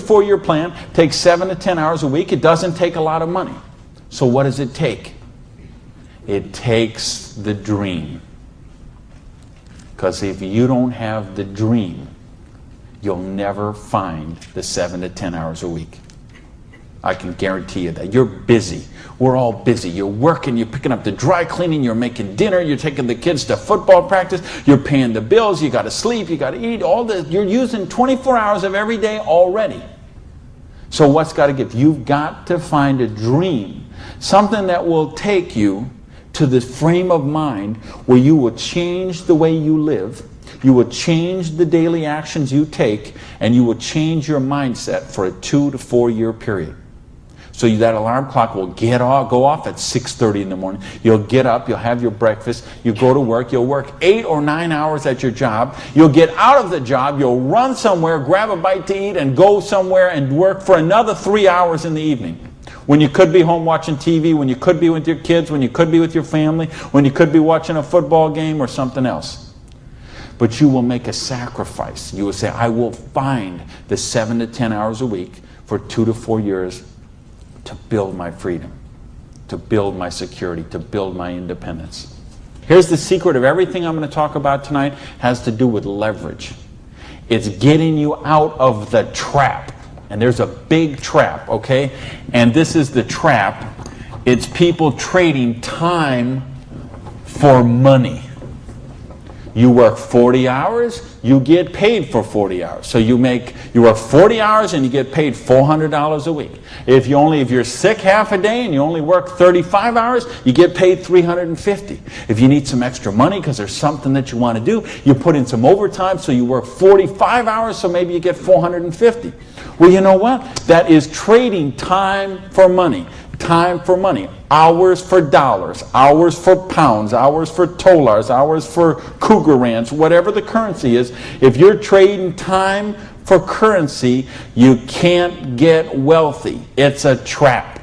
4 year plan takes 7 to 10 hours a week. It doesn't take a lot of money. So what does it take? It takes the dream. Because if you don't have the dream, you'll never find the 7 to 10 hours a week. I can guarantee you that. You're busy. We're all busy. You're working, you're picking up the dry cleaning, you're making dinner, you're taking the kids to football practice, you're paying the bills, you got to sleep, you got to eat, all this. You're using 24 hours of every day already. So what's got to give? You've got to find a dream, something that will take you to the frame of mind where you will change the way you live, you will change the daily actions you take, and you will change your mindset for a 2 to 4 year period. So that alarm clock will go off at 6:30 in the morning. You'll get up, you'll have your breakfast, you go to work, you'll work 8 or 9 hours at your job, you'll get out of the job, you'll run somewhere, grab a bite to eat, and go somewhere and work for another 3 hours in the evening. When you could be home watching TV, when you could be with your kids, when you could be with your family, when you could be watching a football game or something else. But you will make a sacrifice. You will say, I will find the 7 to 10 hours a week for 2 to 4 years to build my freedom, to build my security, to build my independence. Here's the secret of everything I'm going to talk about tonight. Has to do with leverage. It's getting you out of the trap. And there's a big trap, okay? And this is the trap. It's people trading time for money. You work 40 hours, you get paid for 40 hours. So you work 40 hours and you get paid $400 a week. If you're sick half a day and you only work 35 hours, you get paid $350. If you need some extra money because there's something that you want to do, you put in some overtime, so you work 45 hours, so maybe you get $450. Well, you know what? That is trading time for money. Time for money. Hours for dollars, hours for pounds, hours for dollars, hours for cougar ranch, whatever the currency is. If you're trading time for currency, you can't get wealthy. It's a trap.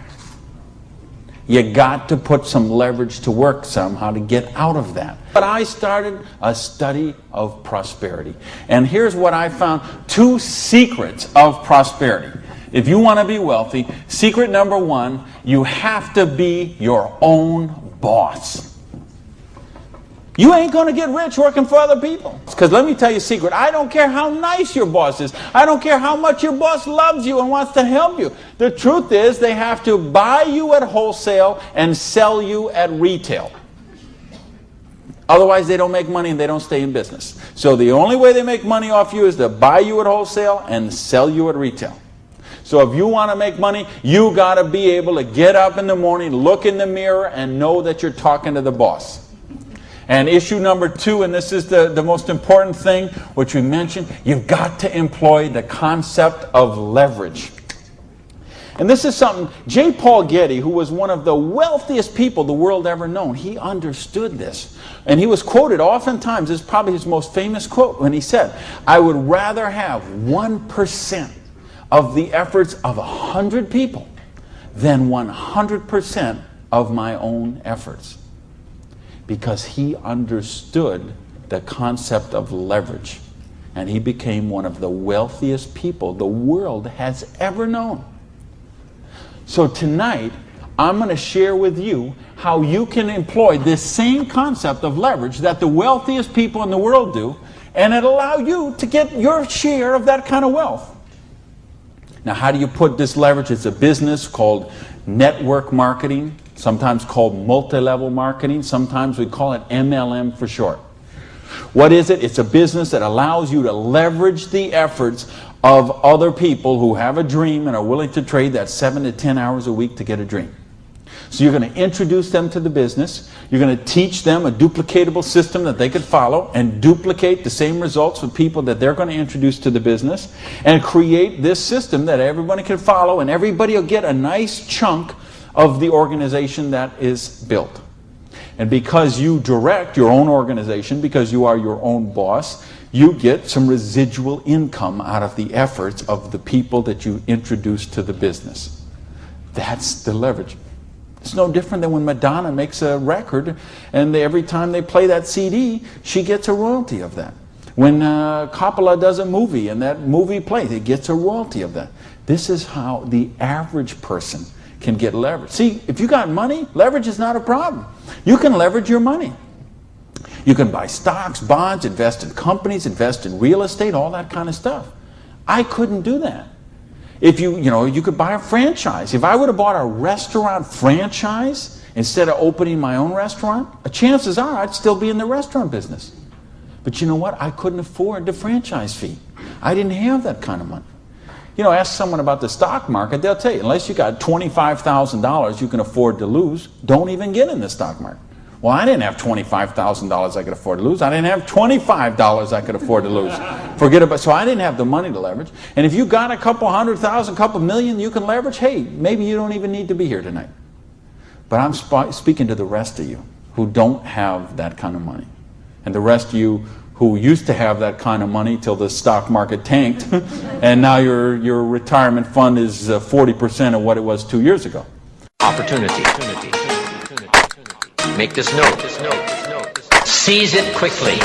You got to put some leverage to work somehow to get out of that. But I started a study of prosperity. And here's what I found. 2 secrets of prosperity. If you want to be wealthy, secret number 1, you have to be your own boss. You ain't going to get rich working for other people. Because let me tell you a secret. I don't care how nice your boss is. I don't care how much your boss loves you and wants to help you. The truth is they have to buy you at wholesale and sell you at retail. Otherwise, they don't make money and they don't stay in business. So the only way they make money off you is to buy you at wholesale and sell you at retail. So if you want to make money, you got to be able to get up in the morning, look in the mirror, and know that you're talking to the boss. And issue number 2, and this is the most important thing, which we mentioned, you've got to employ the concept of leverage. And this is something, J. Paul Getty, who was one of the wealthiest people the world ever known, he understood this. And he was quoted oftentimes, this is probably his most famous quote, when he said, I would rather have 1% of the efforts of 100 people than 100% of my own efforts. Because he understood the concept of leverage. And he became one of the wealthiest people the world has ever known. So tonight, I'm going to share with you how you can employ this same concept of leverage that the wealthiest people in the world do, and it'll allow you to get your share of that kind of wealth. Now, how do you put this leverage? It's a business called network marketing, sometimes called multi-level marketing. Sometimes we call it MLM for short. What is it? It's a business that allows you to leverage the efforts of other people who have a dream and are willing to trade that 7 to 10 hours a week to get a dream. So you're going to introduce them to the business. You're going to teach them a duplicatable system that they could follow and duplicate the same results with people that they're going to introduce to the business, and create this system that everybody can follow, and everybody will get a nice chunk of the organization that is built. And because you direct your own organization, because you are your own boss, you get some residual income out of the efforts of the people that you introduce to the business. That's the leverage. It's no different than when Madonna makes a record and every time they play that CD, she gets a royalty of that. When Coppola does a movie and that movie plays, it gets a royalty of that. This is how the average person can get leverage. See, if you got money, leverage is not a problem. You can leverage your money. You can buy stocks, bonds, invest in companies, invest in real estate, all that kind of stuff. I couldn't do that. If you could buy a franchise. If I would have bought a restaurant franchise instead of opening my own restaurant, chances are I'd still be in the restaurant business. But you know what? I couldn't afford the franchise fee. I didn't have that kind of money. Ask someone about the stock market, they'll tell you, unless you got $25,000 you can afford to lose, don't even get in the stock market. Well, I didn't have $25,000 I could afford to lose. I didn't have $25 I could afford to lose. Forget about it. So I didn't have the money to leverage. And if you got a couple $100,000, couple million you can leverage, hey, maybe you don't even need to be here tonight. But I'm speaking to the rest of you who don't have that kind of money. And the rest of you who used to have that kind of money till the stock market tanked, and now your retirement fund is 40% of what it was 2 years ago. Opportunity. Make this note. Seize it quickly.